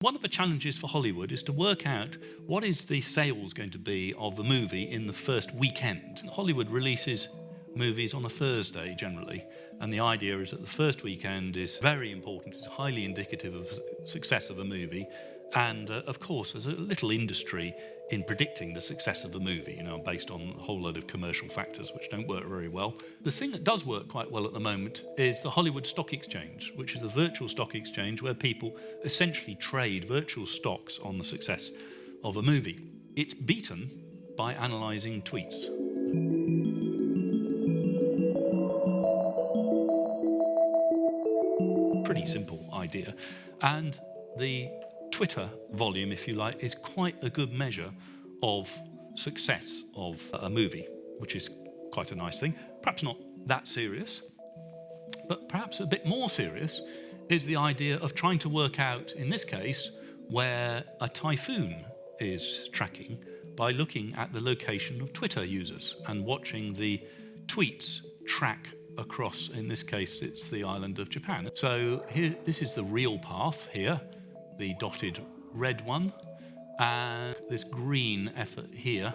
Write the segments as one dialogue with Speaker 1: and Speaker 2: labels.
Speaker 1: One of the challenges for Hollywood is to work out what is the sales going to be of the movie in the first weekend. Hollywood releases movies on a Thursday generally, and the idea is that the first weekend is very important, it's highly indicative of the success of a movie, and of course there's a little industry in predicting the success of a movie, based on a whole load of commercial factors which don't work very well. The thing that does work quite well at the moment is the Hollywood Stock Exchange, which is a virtual stock exchange where people essentially trade virtual stocks on the success of a movie. It's beaten by analysing tweets. Pretty simple idea. And the Twitter volume, if you like, is quite a good measure of success of a movie, which is quite a nice thing. Perhaps not that serious, but perhaps a bit more serious is the idea of trying to work out, in this case, where a typhoon is tracking by looking at the location of Twitter users and watching the tweets track across, in this case, it's the island of Japan. So here, this is the real path here, the dotted red one, and this green effort here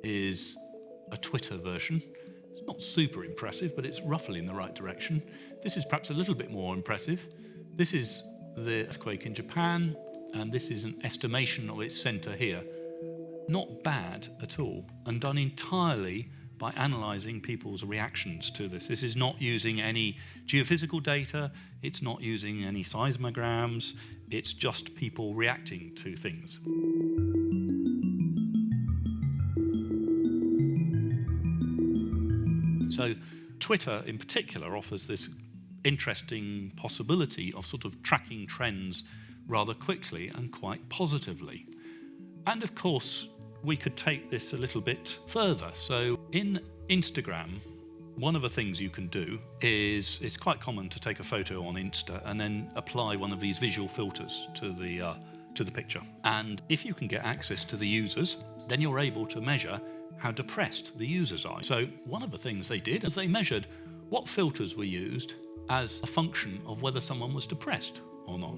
Speaker 1: is a Twitter version. It's not super impressive, but it's roughly in the right direction. This is perhaps a little bit more impressive. This is the earthquake in Japan, and this is an estimation of its center here. Not bad at all, and done entirely by analysing people's reactions to this. This is not using any geophysical data, it's not using any seismograms, it's just people reacting to things. So Twitter in particular offers this interesting possibility of sort of tracking trends rather quickly and quite positively. And of course, we could take this a little bit further. So in Instagram, one of the things you can do is, it's quite common to take a photo on Insta and then apply one of these visual filters to the picture. And if you can get access to the users, then you're able to measure how depressed the users are. So one of the things they did is they measured what filters were used as a function of whether someone was depressed or not.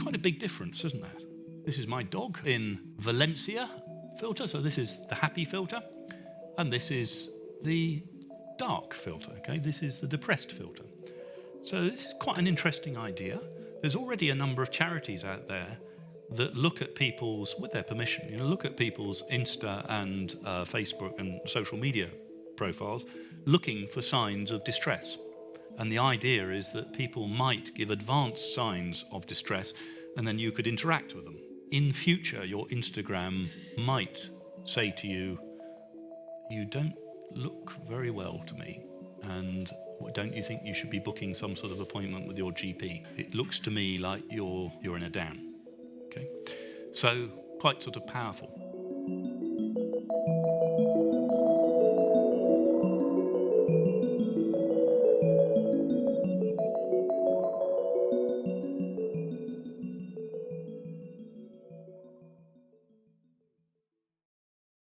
Speaker 1: Quite a big difference, isn't it? This is my dog in Valencia filter, so this is the happy filter, and this is the dark filter, okay? This is the depressed filter. So this is quite an interesting idea. There's already a number of charities out there that look at people's, with their permission, look at people's Insta and Facebook and social media profiles, looking for signs of distress. And the idea is that people might give advanced signs of distress and then you could interact with them. In future, your Instagram might say to you, you don't look very well to me, and don't you think you should be booking some sort of appointment with your GP? It looks to me like you're in a down. Okay? So quite sort of powerful.